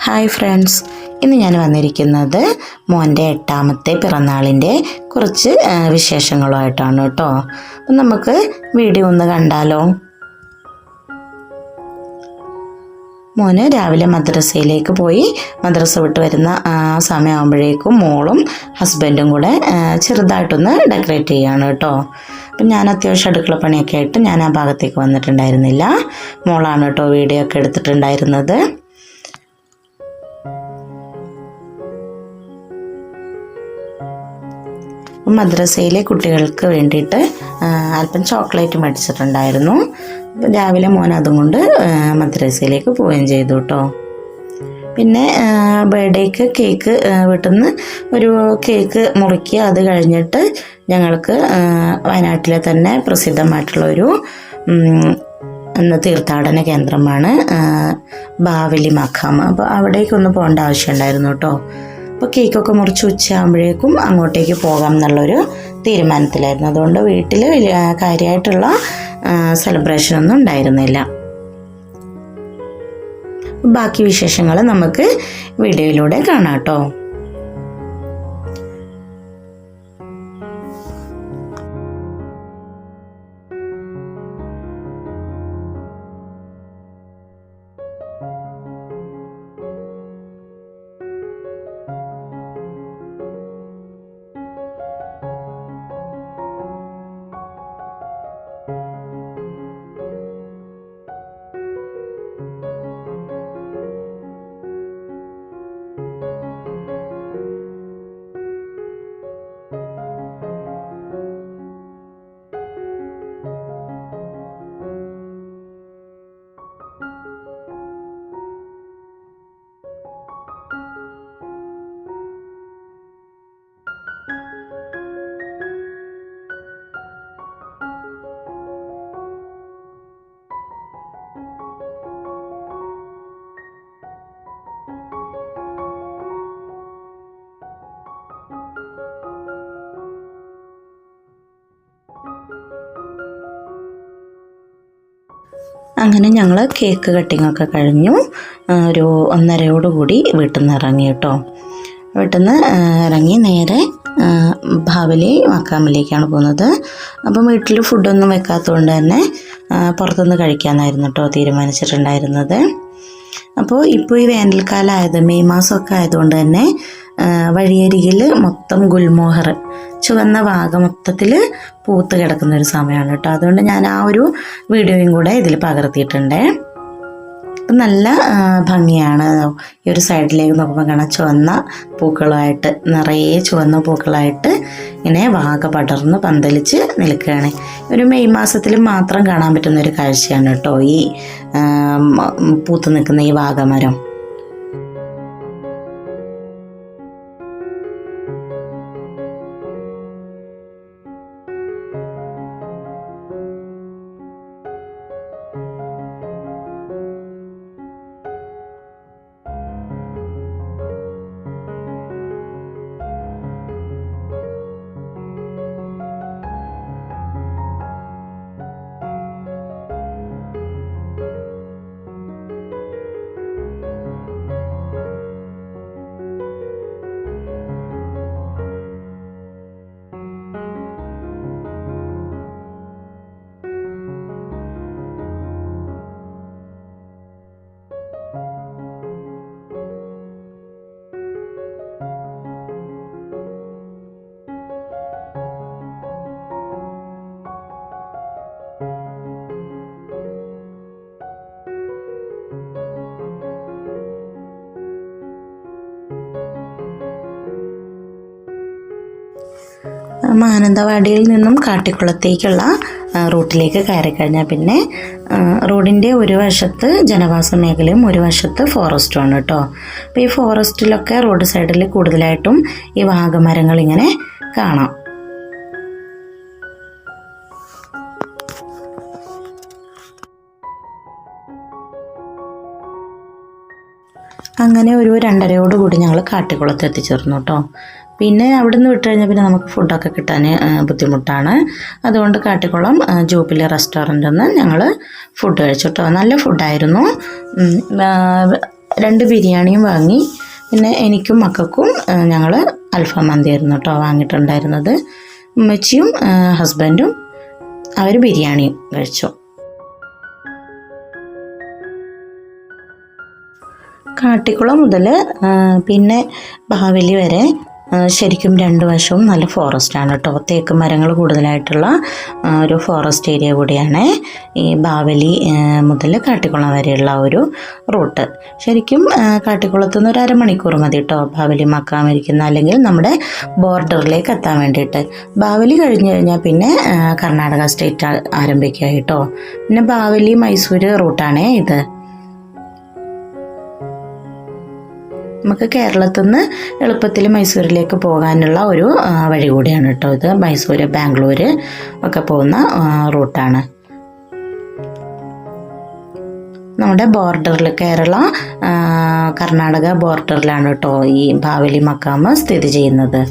Hi friends, ഇന്ന് ഞാൻ വന്നിരിക്കുന്നത് മോൻ്റെ 8ാമത്തെ പിറന്നാളിൻ്റെ കുറച്ച് വിശേഷങ്ങളുമായിട്ടാണ് കേട്ടോ. അപ്പം നമുക്ക് വീഡിയോ ഒന്ന് കണ്ടാലോ. മോന് രാവിലെ മദ്രസയിലേക്ക് പോയി. മദ്രസ വിട്ട് വരുന്ന സമയമാകുമ്പോഴേക്കും മോളും ഹസ്ബൻഡും കൂടെ ചെറുതായിട്ടൊന്ന് ഡെക്കറേറ്റ് ചെയ്യുകയാണ് കേട്ടോ. അപ്പം ഞാൻ അത്യാവശ്യം അടുക്കള പണിയൊക്കെ ആയിട്ട് ഞാൻ ആ ഭാഗത്തേക്ക് വന്നിട്ടുണ്ടായിരുന്നില്ല. മോളാണ് കേട്ടോ വീഡിയോ ഒക്കെ എടുത്തിട്ടുണ്ടായിരുന്നത്. മദ്രസയിലെ കുട്ടികൾക്ക് വേണ്ടിയിട്ട് അല്പം ചോക്ലേറ്റ് മേടിച്ചിട്ടുണ്ടായിരുന്നു. രാവിലെ മോൻ അതും കൊണ്ട് മദ്രസയിലേക്ക് പോവുകയും ചെയ്തു കേട്ടോ. പിന്നെ ബർത്ത്ഡേക്ക് കേക്ക് വീട്ടിൽ നിന്ന് ഒരു കേക്ക് മുറിക്കുക. അത് കഴിഞ്ഞിട്ട് ഞങ്ങൾക്ക് വയനാട്ടിലെ തന്നെ പ്രസിദ്ധമായിട്ടുള്ളൊരു തീർത്ഥാടന കേന്ദ്രമാണ് ബാവലി മഖാം. അപ്പോൾ അവിടേക്കൊന്ന് പോകേണ്ട ആവശ്യമുണ്ടായിരുന്നു കേട്ടോ. അപ്പോൾ കേക്കൊക്കെ മുറിച്ച് ഉച്ചയാകുമ്പോഴേക്കും അങ്ങോട്ടേക്ക് പോകാം എന്നുള്ളൊരു തീരുമാനത്തിലായിരുന്നു. അതുകൊണ്ട് വീട്ടിൽ വലിയ കാര്യമായിട്ടുള്ള സെലിബ്രേഷനൊന്നും ഉണ്ടായിരുന്നില്ല. ബാക്കി വിശേഷങ്ങൾ നമുക്ക് വീഡിയോയിലൂടെ കാണാം കേട്ടോ. അങ്ങനെ ഞങ്ങൾ കേക്ക് കട്ടിങ്ങൊക്കെ കഴിഞ്ഞു. ഒരു 1:30 വീട്ടിൽ നിന്ന് ഇറങ്ങി കേട്ടോ. വീട്ടിൽ നിന്ന് ഇറങ്ങി നേരെ ബാവലി മഖാമിലേക്കാണ് പോകുന്നത്. അപ്പം വീട്ടിൽ ഫുഡൊന്നും വെക്കാത്തതുകൊണ്ട് തന്നെ പുറത്തുനിന്ന് കഴിക്കാമെന്നായിരുന്നു കേട്ടോ തീരുമാനിച്ചിട്ടുണ്ടായിരുന്നത്. അപ്പോൾ ഇപ്പോൾ ഈ വേനൽക്കാലമായത് മെയ് മാസമൊക്കെ ആയതുകൊണ്ട് തന്നെ വഴിയരികിൽ മൊത്തം ഗുൽമോഹർ ചുവന്ന വാഗ മൊത്തത്തിൽ പൂത്ത് കിടക്കുന്ന ഒരു സമയമാണ് കേട്ടോ. അതുകൊണ്ട് ഞാൻ ആ ഒരു വീഡിയോയും കൂടെ ഇതിൽ പകർത്തിയിട്ടുണ്ട്. നല്ല ഭംഗിയാണ്. ഈ ഒരു സൈഡിലേക്ക് നോക്കുമ്പോൾ കാണാം ചുവന്ന പൂക്കളായിട്ട്, നിറയെ ചുവന്ന പൂക്കളായിട്ട് ഇങ്ങനെ വാഗ പടർന്ന് പന്തലിച്ച് നിൽക്കുകയാണ്. ഒരു മെയ് മാസത്തിൽ മാത്രം കാണാൻ പറ്റുന്ന ഒരു കാഴ്ചയാണ് കേട്ടോ ഈ പൂത്ത് നിൽക്കുന്ന ഈ വാഗമരം. മാനന്തവാടിയിൽ നിന്നും കാട്ടിക്കുളത്തേക്കുള്ള റൂട്ടിലേക്ക് കയറി കഴിഞ്ഞാൽ പിന്നെ റോഡിൻ്റെ ഒരു വശത്ത് ജനവാസ മേഖലയും ഒരു വശത്ത് ഫോറസ്റ്റുമാണ് കേട്ടോ. അപ്പോൾ ഈ ഫോറസ്റ്റിലൊക്കെ റോഡ് സൈഡിൽ കൂടുതലായിട്ടും ഈ വാഗമരങ്ങൾ ഇങ്ങനെ കാണാം. അങ്ങനെ ഒരു 2:30 ഞങ്ങൾ കാട്ടിക്കുളത്ത് എത്തിച്ചേർന്നു കേട്ടോ. പിന്നെ അവിടെ നിന്ന് വിട്ട് കഴിഞ്ഞാൽ പിന്നെ നമുക്ക് ഫുഡൊക്കെ കിട്ടാൻ ബുദ്ധിമുട്ടാണ്. അതുകൊണ്ട് കാട്ടിക്കുളം ജൂബിലി റെസ്റ്റോറൻറ്റിൽ നിന്ന് ഞങ്ങൾ ഫുഡ് കഴിച്ചു കേട്ടോ. നല്ല ഫുഡായിരുന്നു. 2 ബിരിയാണിയും വാങ്ങി. പിന്നെ എനിക്കും മക്കൾക്കും ഞങ്ങൾ അൽഫാം മന്തിയായിരുന്നു കേട്ടോ വാങ്ങിയിട്ടുണ്ടായിരുന്നത്. ഉമ്മച്ചിയും ഹസ്ബൻഡും അവർ ബിരിയാണിയും കഴിച്ചു. കാട്ടിക്കുളം മുതൽ പിന്നെ ബാവലി വരെ ശരിക്കും 2 വശവും നല്ല ഫോറസ്റ്റാണ് കേട്ടോ. തേക്ക് മരങ്ങൾ കൂടുതലായിട്ടുള്ള ഒരു ഫോറസ്റ്റ് ഏരിയ കൂടിയാണ് ഈ ബാവലി മുതൽ കാട്ടിക്കുളം വരെയുള്ള ഒരു റൂട്ട്. ശരിക്കും കാട്ടിക്കുളത്ത് നിന്ന് ഒരു അരമണിക്കൂർ മതി കേട്ടോ ബാവലി മക്കാം ഇരിക്കുന്ന, അല്ലെങ്കിൽ നമ്മുടെ ബോർഡറിലേക്ക് എത്താൻ വേണ്ടിയിട്ട്. ബാവലി കഴിഞ്ഞ് കഴിഞ്ഞാൽ പിന്നെ കർണാടക സ്റ്റേറ്റ് ആരംഭിക്കുക കേട്ടോ. പിന്നെ ബാവലി മൈസൂർ റൂട്ടാണേ ഇത്. നമുക്ക് കേരളത്തിൽ നിന്ന് എളുപ്പത്തിൽ മൈസൂരിലേക്ക് പോകാനുള്ള ഒരു വഴി കൂടിയാണ് കേട്ടോ ഇത്. മൈസൂർ, ബാംഗ്ലൂർ ഒക്കെ പോകുന്ന റൂട്ടാണ്. നമ്മുടെ ബോർഡറിൽ, കേരള കർണാടക ബോർഡറിലാണ് കേട്ടോ ഈ ബാവലി മക്കാം സ്ഥിതി ചെയ്യുന്നത്.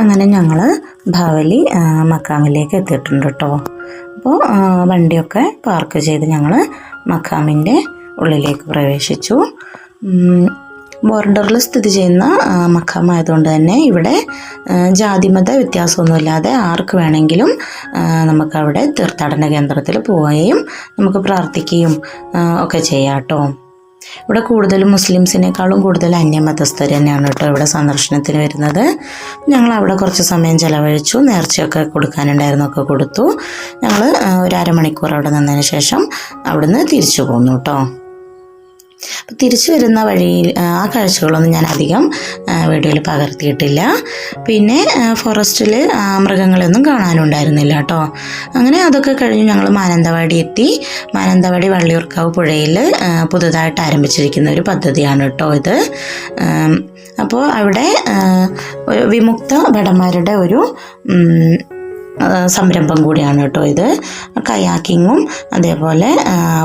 അങ്ങനെ ഞങ്ങൾ ബാവലി മക്കാമിലേക്ക് എത്തിയിട്ടുണ്ട് കേട്ടോ. അപ്പോൾ വണ്ടിയൊക്കെ പാർക്ക് ചെയ്ത് ഞങ്ങൾ മക്കാമിൻ്റെ ഉള്ളിലേക്ക് പ്രവേശിച്ചു. ബോർഡറിൽ സ്ഥിതി ചെയ്യുന്ന മക്കാമായതുകൊണ്ട് തന്നെ ഇവിടെ ജാതിമത വ്യത്യാസമൊന്നുമില്ലാതെ ആർക്ക് വേണമെങ്കിലും നമുക്കവിടെ തീർത്ഥാടന കേന്ദ്രത്തിൽ പോവുകയും നമുക്ക് പ്രാർത്ഥിക്കുകയും ഒക്കെ ചെയ്യാം കേട്ടോ. ഇവിടെ കൂടുതലും മുസ്ലിംസിനേക്കാളും കൂടുതൽ അന്യമതസ്ഥർ തന്നെയാണ് കേട്ടോ ഇവിടെ സന്ദർശനത്തിന് വരുന്നത്. ഞങ്ങൾ അവിടെ കുറച്ച് സമയം ചിലവഴിച്ചു. നേർച്ചയൊക്കെ കൊടുക്കാനുണ്ടായിരുന്നു, ഒക്കെ കൊടുത്തു. ഞങ്ങൾ ഒരു അരമണിക്കൂർ അവിടെ നിന്നതിന് ശേഷം അവിടുന്ന് തിരിച്ചു പോന്നു കേട്ടോ. അപ്പോൾ തിരിച്ചു വരുന്ന വഴിയിൽ ആ കാഴ്ചകളൊന്നും ഞാൻ അധികം വീഡിയോയിൽ പകർത്തിയിട്ടില്ല. പിന്നെ ഫോറസ്റ്റിൽ മൃഗങ്ങളെയൊന്നും കാണാനുണ്ടായിരുന്നില്ല കേട്ടോ. അങ്ങനെ അതൊക്കെ കഴിഞ്ഞ് ഞങ്ങൾ മാനന്തവാടി എത്തി. മാനന്തവാടി വള്ളിയൂർക്കാവ് പുഴയിൽ പുതുതായിട്ട് ആരംഭിച്ചിരിക്കുന്ന ഒരു പദ്ധതിയാണ് കേട്ടോ ഇത്. അപ്പോൾ അവിടെ വിമുക്ത ഭടന്മാരുടെ ഒരു സംരംഭം കൂടിയാണ് കേട്ടോ ഇത്. കയാക്കിങ്ങും അതേപോലെ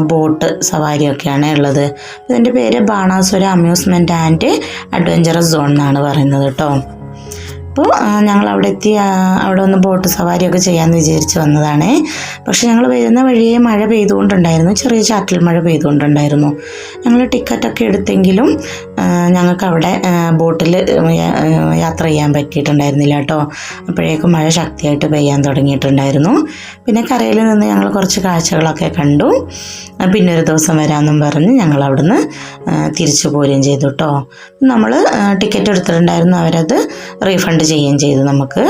ബോട്ട് സവാരിയൊക്കെയാണ് ഉള്ളത്. ഇതിൻ്റെ പേര് Banasura amusement and adventurous zone എന്നാണ് പറയുന്നത് കേട്ടോ. അപ്പോൾ ഞങ്ങൾ അവിടെ എത്തി. അവിടെ ഒന്ന് ബോട്ട് സവാരിയൊക്കെ ചെയ്യാമെന്ന് വിചാരിച്ച് വന്നതാണ്. പക്ഷെ ഞങ്ങൾ വരുന്ന വഴിയെ മഴ പെയ്തുകൊണ്ടുണ്ടായിരുന്നു, ചെറിയ ചാറ്റൽ മഴ പെയ്തുകൊണ്ടുണ്ടായിരുന്നു. ഞങ്ങൾ ടിക്കറ്റൊക്കെ എടുത്തെങ്കിലും ഞങ്ങൾക്ക് അവിടെ ബോട്ടിൽ യാത്ര ചെയ്യാൻ പറ്റിയിട്ടുണ്ടായിരുന്നില്ല കേട്ടോ. അപ്പോഴേക്കും മഴ ശക്തിയായിട്ട് പെയ്യാൻ തുടങ്ങിയിട്ടുണ്ടായിരുന്നു. പിന്നെ കരയിൽ നിന്ന് ഞങ്ങൾ കുറച്ച് കാഴ്ചകളൊക്കെ കണ്ടു. പിന്നെ ഒരു ദിവസം വരാമെന്നും പറഞ്ഞ് ഞങ്ങൾ അവിടുന്ന് തിരിച്ചു പോരുകയും ചെയ്തു കേട്ടോ. നമ്മൾ ടിക്കറ്റ് എടുത്തിട്ടുണ്ടായിരുന്നു, അവരത് റീഫണ്ട് ചെയ്യുകയും ചെയ്തു നമുക്ക്.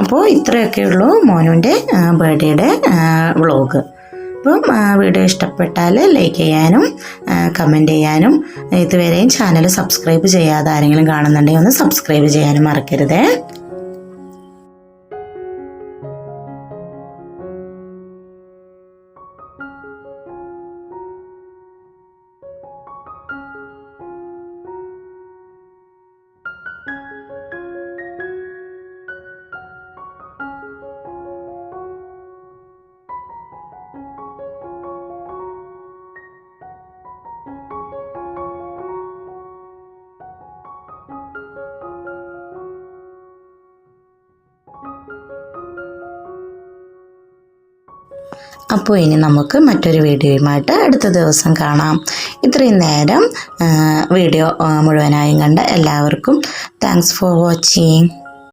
അപ്പോൾ ഇത്രയൊക്കെയുള്ളൂ മോനുൻ്റെ ബർത്ത്ഡേയുടെ വ്ളോഗ്. അപ്പം വീഡിയോ ഇഷ്ടപ്പെട്ടാൽ ലൈക്ക് ചെയ്യാനും കമൻറ്റ് ചെയ്യാനും, ഇതുവരെയും ചാനൽ സബ്സ്ക്രൈബ് ചെയ്യാതെ ആരെങ്കിലും കാണുന്നുണ്ടെങ്കിൽ ഒന്ന് സബ്സ്ക്രൈബ് ചെയ്യാനും മറക്കരുതേ. അപ്പോൾ ഇനി നമുക്ക് മറ്റൊരു വീഡിയോയുമായിട്ട് അടുത്ത ദിവസം കാണാം. ഇത്രയും നേരം വീഡിയോ മുഴുവനായും കണ്ട എല്ലാവർക്കും താങ്ക്സ് ഫോർ വാച്ചിങ്.